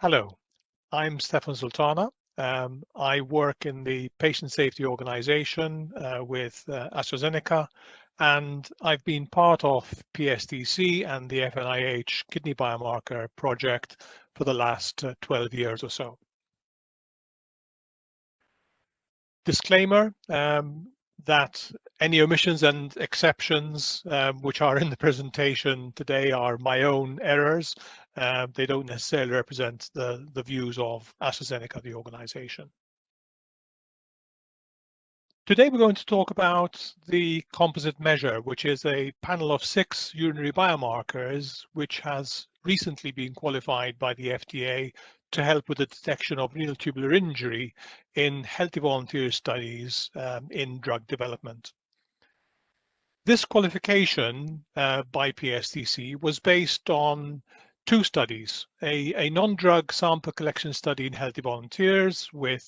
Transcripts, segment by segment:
Hello, I'm Stefan Sultana. I work in the patient safety organization with AstraZeneca, and I've been part of PSTC and the FNIH kidney biomarker project for the last 12 years or so. Disclaimer that any omissions and exceptions which are in the presentation today are my own errors. They don't necessarily represent the views of AstraZeneca, the organization. Today we're going to talk about the composite measure, which is a panel of 6 urinary biomarkers, which has recently been qualified by the FDA to help with the detection of renal tubular injury in healthy volunteer studies in drug development. This qualification by PSTC was based on 2 studies, a non-drug sample collection study in healthy volunteers with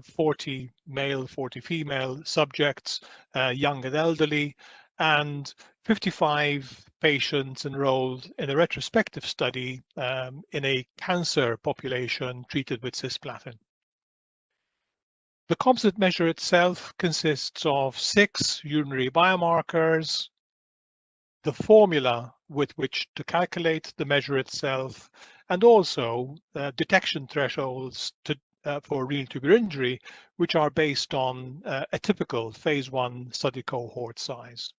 40 male, 40 female subjects, young and elderly, and 55 patients enrolled in a retrospective study in a cancer population treated with cisplatin. The composite measure itself consists of 6 urinary biomarkers, the formula with which to calculate the measure itself, and also detection thresholds for renal tubular injury, which are based on a typical phase 1 study cohort size.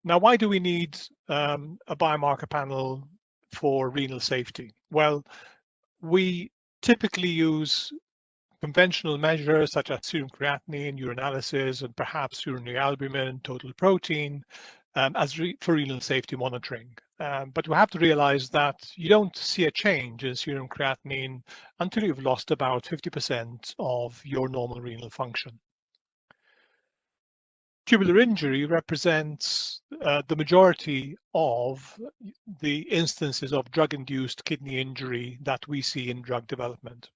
Now, why do we need a biomarker panel for renal safety? Well, we typically use conventional measures such as serum creatinine, urinalysis, and perhaps urinary albumin, total protein, for renal safety monitoring. But we have to realize that you don't see a change in serum creatinine until you've lost about 50% of your normal renal function. Tubular injury represents the majority of the instances of drug-induced kidney injury that we see in drug development.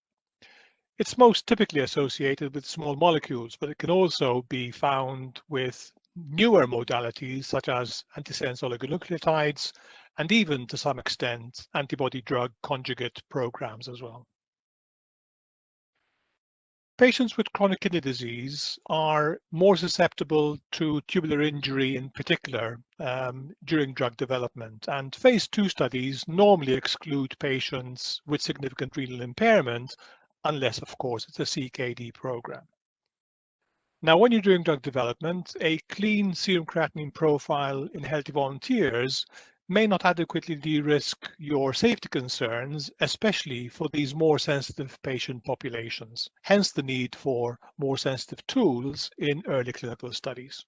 It's most typically associated with small molecules, but it can also be found with newer modalities such as antisense oligonucleotides and even to some extent antibody drug conjugate programs as well. Patients with chronic kidney disease are more susceptible to tubular injury in particular during drug development, and phase 2 studies normally exclude patients with significant renal impairment unless, of course, it's a CKD program. Now, when you're doing drug development, a clean serum creatinine profile in healthy volunteers may not adequately de-risk your safety concerns, especially for these more sensitive patient populations, hence the need for more sensitive tools in early clinical studies.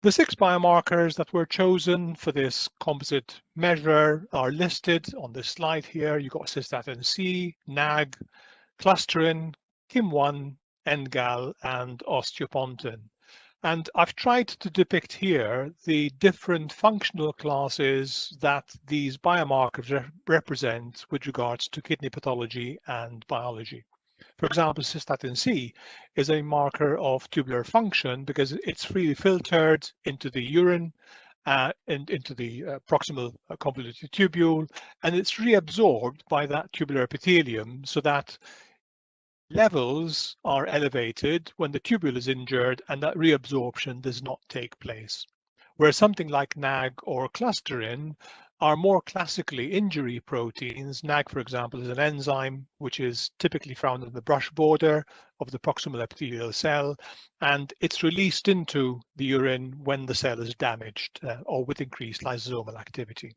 The 6 biomarkers that were chosen for this composite measure are listed on this slide here. You've got cystatin C, NAG, clusterin, KIM1, NGAL, and osteopontin. And I've tried to depict here the different functional classes that these biomarkers represent with regards to kidney pathology and biology. For example, cystatin C is a marker of tubular function because it's freely filtered into the urine and into the proximal convoluted tubule, and it's reabsorbed by that tubular epithelium so that levels are elevated when the tubule is injured and that reabsorption does not take place. Whereas something like NAG or clusterin are more classically injury proteins. NAG, for example, is an enzyme which is typically found in the brush border of the proximal epithelial cell, and it's released into the urine when the cell is damaged or with increased lysosomal activity.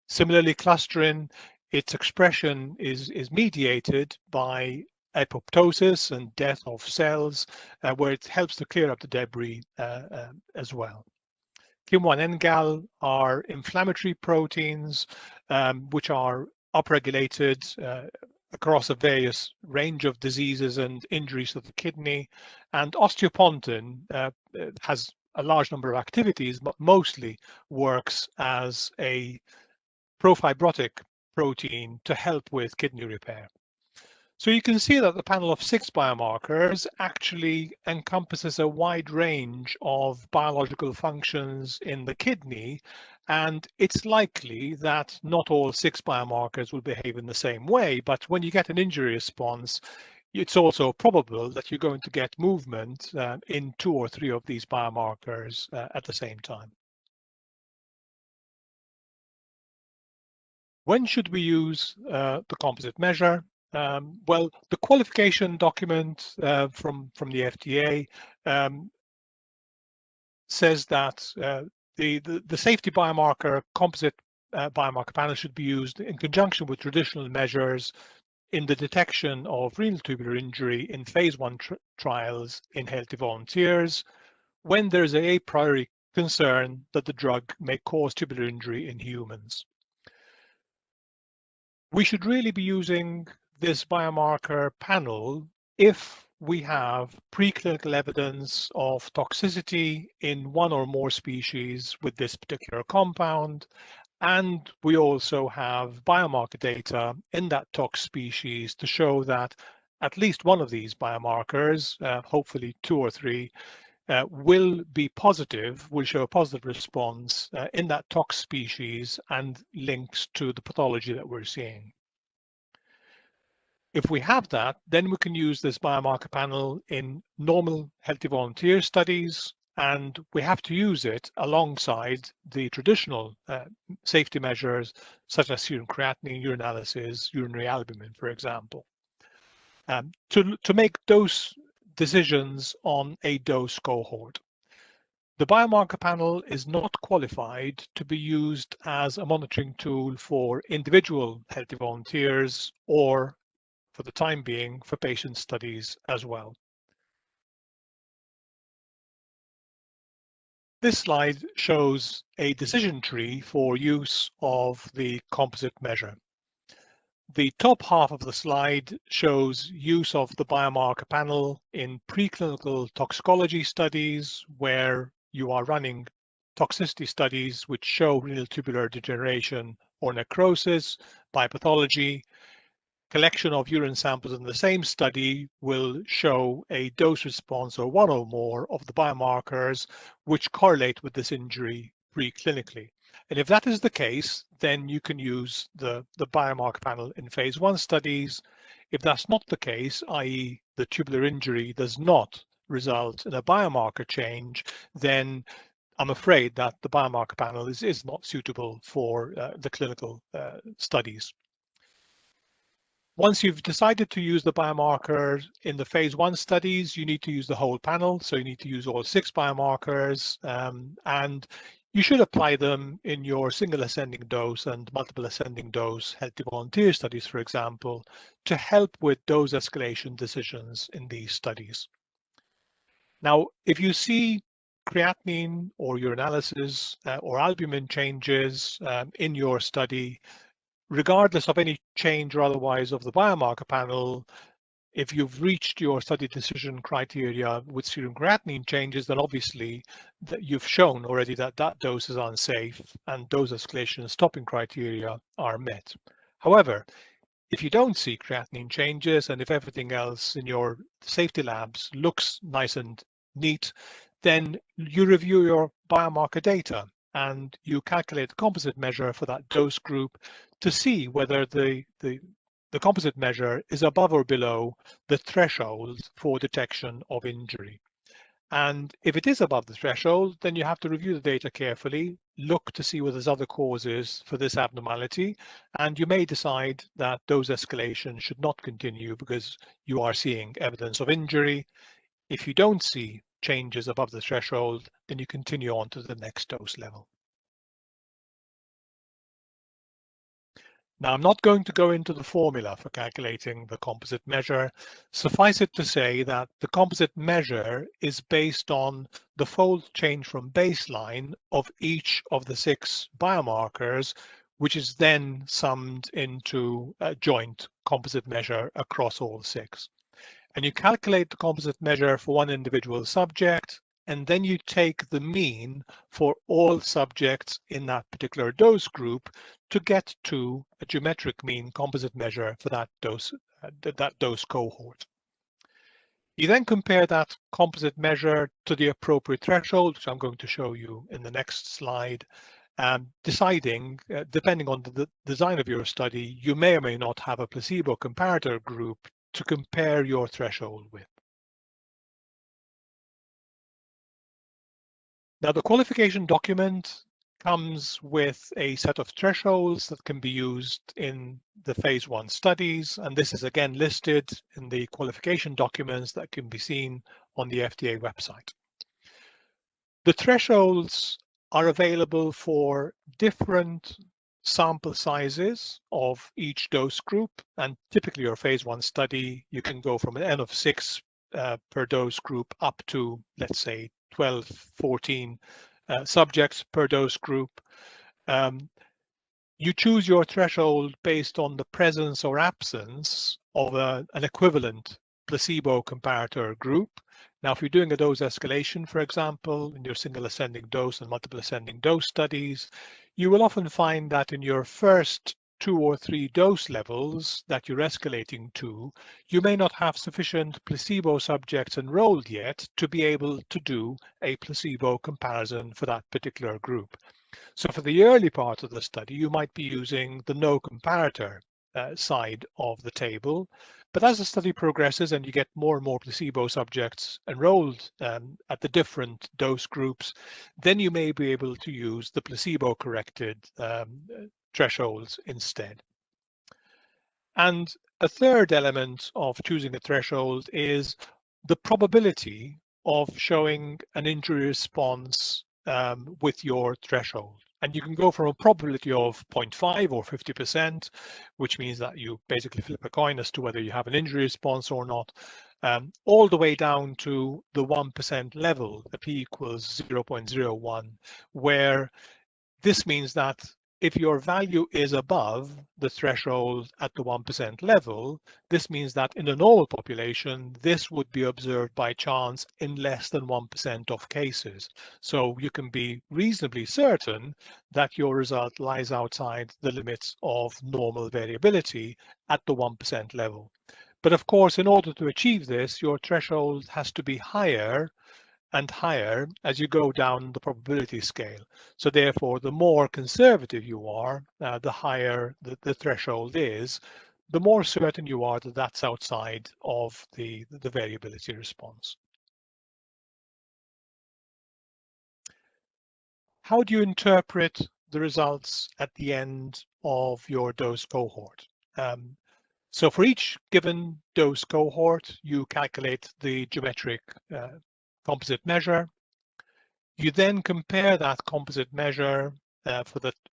Similarly, clusterin, its expression is mediated by apoptosis and death of cells, where it helps to clear up the debris as well. KIM1 NGAL are inflammatory proteins which are upregulated across a various range of diseases and injuries of the kidney. And osteopontin has a large number of activities, but mostly works as a profibrotic protein to help with kidney repair. So you can see that the panel of 6 biomarkers actually encompasses a wide range of biological functions in the kidney, and it's likely that not all 6 biomarkers will behave in the same way, but when you get an injury response, it's also probable that you're going to get movement in 2 or 3 of these biomarkers at the same time. When should we use the composite measure? Well, the qualification document from the FDA says that the safety biomarker composite biomarker panel should be used in conjunction with traditional measures in the detection of renal tubular injury in phase 1 trials in healthy volunteers when there's a priori concern that the drug may cause tubular injury in humans. We should really be using this biomarker panel if we have preclinical evidence of toxicity in one or more species with this particular compound, and we also have biomarker data in that tox species to show that at least one of these biomarkers, hopefully 2 or 3, will be positive, will show a positive response in that tox species and links to the pathology that we're seeing. If we have that, then we can use this biomarker panel in normal healthy volunteer studies, and we have to use it alongside the traditional safety measures such as serum creatinine, urinalysis, urinary albumin, for example, to make dose decisions on a dose cohort. The biomarker panel is not qualified to be used as a monitoring tool for individual healthy volunteers or, for the time being, for patient studies as well. This slide shows a decision tree for use of the composite measure. The top half of the slide shows use of the biomarker panel in preclinical toxicology studies where you are running toxicity studies which show renal tubular degeneration or necrosis by pathology. Collection of urine samples in the same study will show a dose response or one or more of the biomarkers which correlate with this injury preclinically. And if that is the case, then you can use the biomarker panel in phase 1 studies. If that's not the case, i.e. the tubular injury does not result in a biomarker change, then I'm afraid that the biomarker panel is not suitable for the clinical studies. Once you've decided to use the biomarker in the phase 1 studies, you need to use the whole panel. So you need to use all 6 biomarkers, and you should apply them in your single ascending dose and multiple ascending dose healthy volunteer studies, for example, to help with dose escalation decisions in these studies. Now, if you see creatinine or urinalysis or albumin changes in your study, regardless of any change or otherwise of the biomarker panel, if you've reached your study decision criteria with serum creatinine changes, then obviously that you've shown already that that dose is unsafe and dose escalation and stopping criteria are met. However, if you don't see creatinine changes and if everything else in your safety labs looks nice and neat, then you review your biomarker data and you calculate the composite measure for that dose group to see whether the composite measure is above or below the threshold for detection of injury. And if it is above the threshold, then you have to review the data carefully, look to see whether there's other causes for this abnormality, and you may decide that dose escalation should not continue because you are seeing evidence of injury. If you don't see changes above the threshold, then you continue on to the next dose level. Now, I'm not going to go into the formula for calculating the composite measure. Suffice it to say that the composite measure is based on the fold change from baseline of each of the 6 biomarkers, which is then summed into a joint composite measure across all 6. And you calculate the composite measure for one individual subject, and then you take the mean for all subjects in that particular dose group to get to a geometric mean composite measure for that dose that dose cohort. You then compare that composite measure to the appropriate threshold, which I'm going to show you in the next slide, deciding, depending on the design of your study, you may or may not have a placebo comparator group to compare your threshold with. Now, the qualification document comes with a set of thresholds that can be used in the phase 1 studies, and this is again listed in the qualification documents that can be seen on the FDA website. The thresholds are available for different sample sizes of each dose group, and typically your phase 1 study, you can go from an N of 6 per dose group up to, let's say, 12, 14 subjects per dose group. You choose your threshold based on the presence or absence of an equivalent placebo comparator group. Now, if you're doing a dose escalation, for example, in your single ascending dose and multiple ascending dose studies, you will often find that in your first 2 or 3 dose levels that you're escalating to, you may not have sufficient placebo subjects enrolled yet to be able to do a placebo comparison for that particular group. So for the early part of the study, you might be using the no comparator side of the table. But as the study progresses and you get more and more placebo subjects enrolled at the different dose groups, then you may be able to use the placebo-corrected thresholds instead. And a third element of choosing a threshold is the probability of showing an injury response with your threshold. And you can go from a probability of 0.5 or 50%, which means that you basically flip a coin as to whether you have an injury response or not, all the way down to the 1% level, the p equals 0.01, where this means that if your value is above the threshold at the 1% level, this means that in the normal population, this would be observed by chance in less than 1% of cases. So you can be reasonably certain that your result lies outside the limits of normal variability at the 1% level. But of course, in order to achieve this, your threshold has to be higher and higher as you go down the probability scale. So therefore, the more conservative you are, the higher the threshold is, the more certain you are that that's outside of the variability response. How do you interpret the results at the end of your dose cohort? So for each given dose cohort, you calculate the geometric composite measure. You then compare that composite measure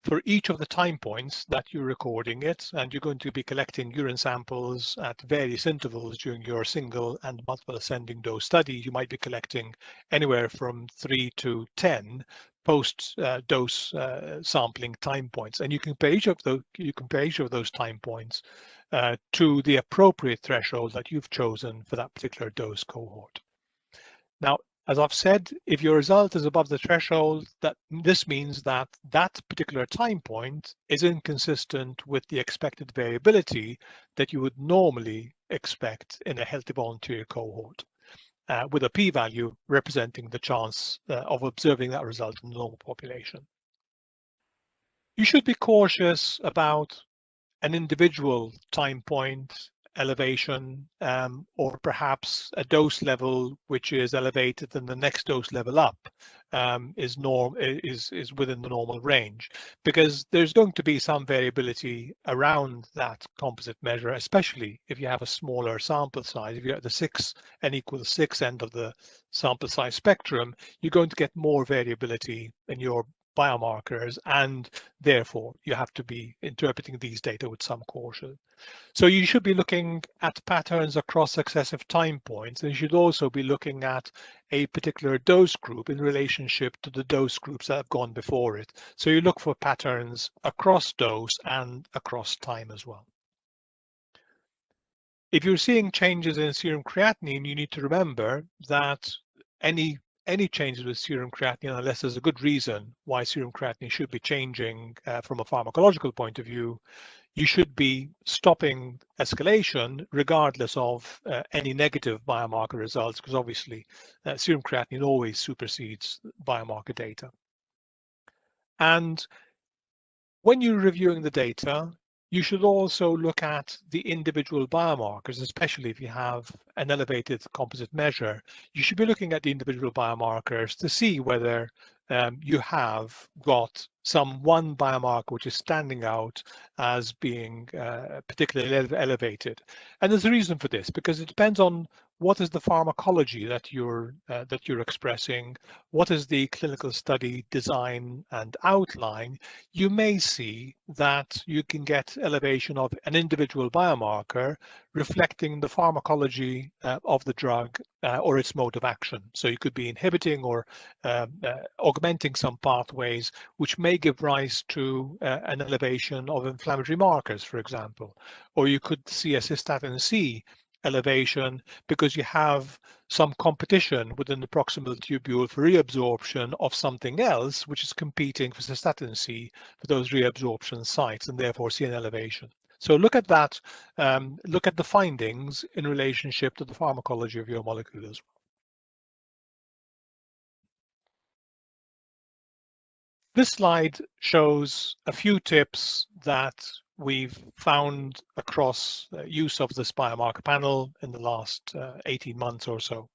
for each of the time points that you're recording it, and you're going to be collecting urine samples at various intervals during your single and multiple ascending dose study. You might be collecting anywhere from 3 to 10 post-dose sampling time points, and you compare each of those time points to the appropriate threshold that you've chosen for that particular dose cohort. Now, as I've said, if your result is above the threshold, this means that that particular time point is inconsistent with the expected variability that you would normally expect in a healthy volunteer cohort, with a p-value representing the chance of observing that result in the normal population. You should be cautious about an individual time point elevation, or perhaps a dose level which is elevated and the next dose level up is within the normal range, because there's going to be some variability around that composite measure, especially if you have a smaller sample size. If you're at the 6 n equals 6 end of the sample size spectrum, you're going to get more variability in your biomarkers, and therefore you have to be interpreting these data with some caution. So you should be looking at patterns across successive time points, and you should also be looking at a particular dose group in relationship to the dose groups that have gone before it. So you look for patterns across dose and across time as well. If you're seeing changes in serum creatinine, you need to remember that any changes with serum creatinine, unless there's a good reason why serum creatinine should be changing from a pharmacological point of view, you should be stopping escalation regardless of any negative biomarker results, because obviously serum creatinine always supersedes biomarker data. And when you're reviewing the data, you should also look at the individual biomarkers, especially if you have an elevated composite measure. You should be looking at the individual biomarkers to see whether you have got one biomarker which is standing out as being particularly elevated. And there's a reason for this, because it depends on what is the pharmacology that you're expressing, what is the clinical study design and outline. You may see that you can get elevation of an individual biomarker reflecting the pharmacology of the drug or its mode of action. So you could be inhibiting or augmenting some pathways which may give rise to an elevation of inflammatory markers, for example. Or you could see a cystatin C elevation because you have some competition within the proximal tubule for reabsorption of something else which is competing for cystatin C for those reabsorption sites, and therefore see an elevation. So look at that, look at the findings in relationship to the pharmacology of your molecule as well. This slide shows a few tips that we've found across use of this biomarker panel in the last 18 months or so.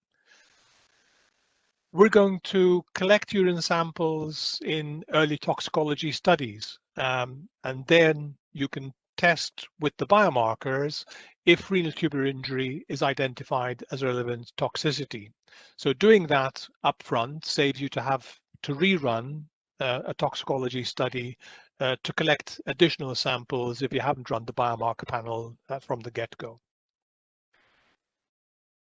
We're going to collect urine samples in early toxicology studies, and then you can test with the biomarkers if renal tubular injury is identified as relevant toxicity. So doing that upfront saves you to have to rerun a toxicology study to collect additional samples if you haven't run the biomarker panel from the get-go.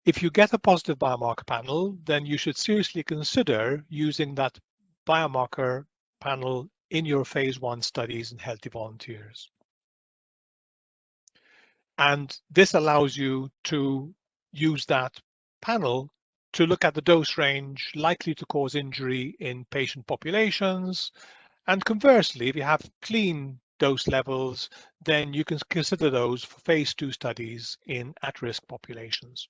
If you get a positive biomarker panel, then you should seriously consider using that biomarker panel in your phase 1 studies in healthy volunteers. And this allows you to use that panel to look at the dose range likely to cause injury in patient populations. And conversely, if you have clean dose levels, then you can consider those for phase 2 studies in at-risk populations.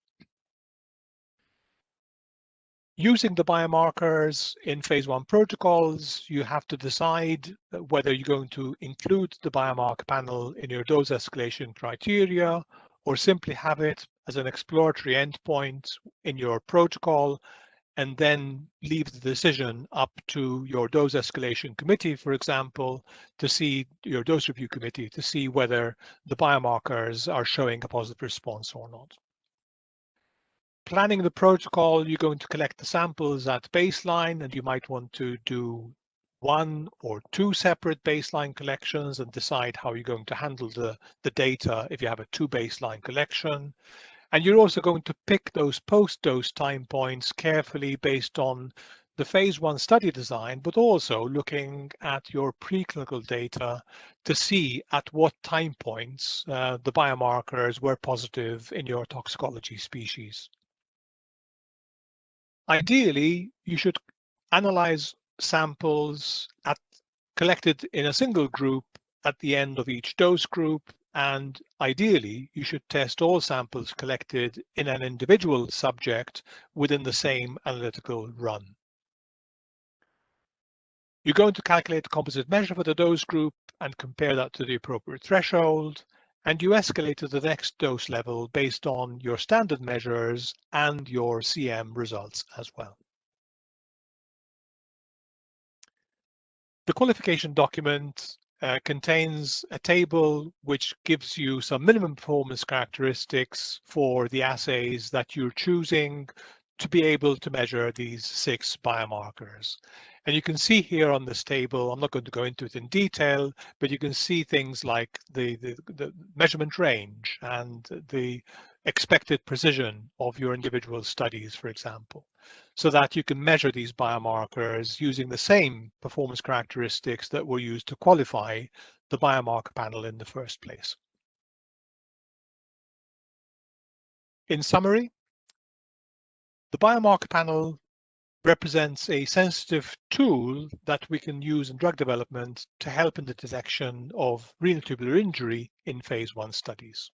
Using the biomarkers in phase 1 protocols, you have to decide whether you're going to include the biomarker panel in your dose escalation criteria or simply have it as an exploratory endpoint in your protocol and then leave the decision up to your dose escalation committee, for example, to see your dose review committee to see whether the biomarkers are showing a positive response or not. Planning the protocol, you're going to collect the samples at baseline, and you might want to do 1 or 2 separate baseline collections and decide how you're going to handle the data if you have a 2 baseline collection. And you're also going to pick those post-dose time points carefully based on the phase 1 study design, but also looking at your preclinical data to see at what time points the biomarkers were positive in your toxicology species. Ideally, you should analyze samples collected in a single group at the end of each dose group, and ideally, you should test all samples collected in an individual subject within the same analytical run. You're going to calculate the composite measure for the dose group and compare that to the appropriate threshold, and you escalate to the next dose level based on your standard measures and your CM results as well. The qualification document contains a table which gives you some minimum performance characteristics for the assays that you're choosing to be able to measure these 6 biomarkers. And you can see here on this table, I'm not going to go into it in detail, but you can see things like the measurement range and the expected precision of your individual studies, for example, so that you can measure these biomarkers using the same performance characteristics that were used to qualify the biomarker panel in the first place. In summary, the biomarker panel represents a sensitive tool that we can use in drug development to help in the detection of renal tubular injury in phase 1 studies.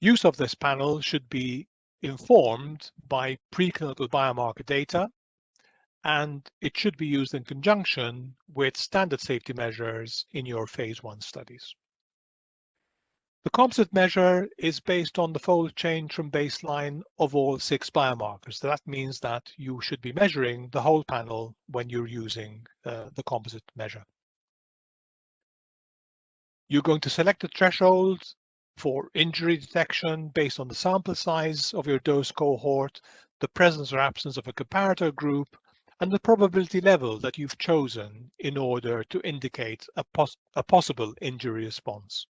Use of this panel should be informed by preclinical biomarker data, and it should be used in conjunction with standard safety measures in your phase 1 studies. The composite measure is based on the fold change from baseline of all 6 biomarkers. So that means that you should be measuring the whole panel when you're using the composite measure. You're going to select a threshold for injury detection based on the sample size of your dose cohort, the presence or absence of a comparator group, and the probability level that you've chosen in order to indicate a possible injury response.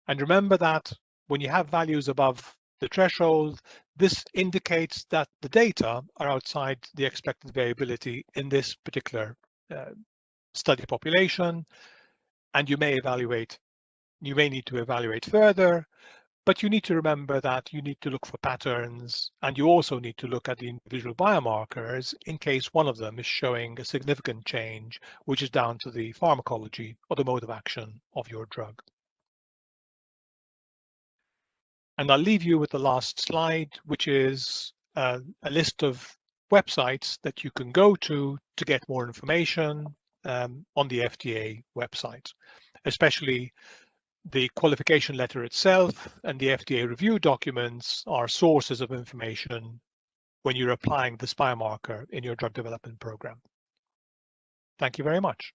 And remember that when you have values above the threshold, this indicates that the data are outside the expected variability in this particular study population, and you may need to evaluate further, but you need to remember that you need to look for patterns, and you also need to look at the individual biomarkers in case one of them is showing a significant change, which is down to the pharmacology or the mode of action of your drug. And I'll leave you with the last slide, which is a list of websites that you can go to get more information on the FDA website, especially the qualification letter itself and the FDA review documents are sources of information when you're applying this biomarker in your drug development program. Thank you very much.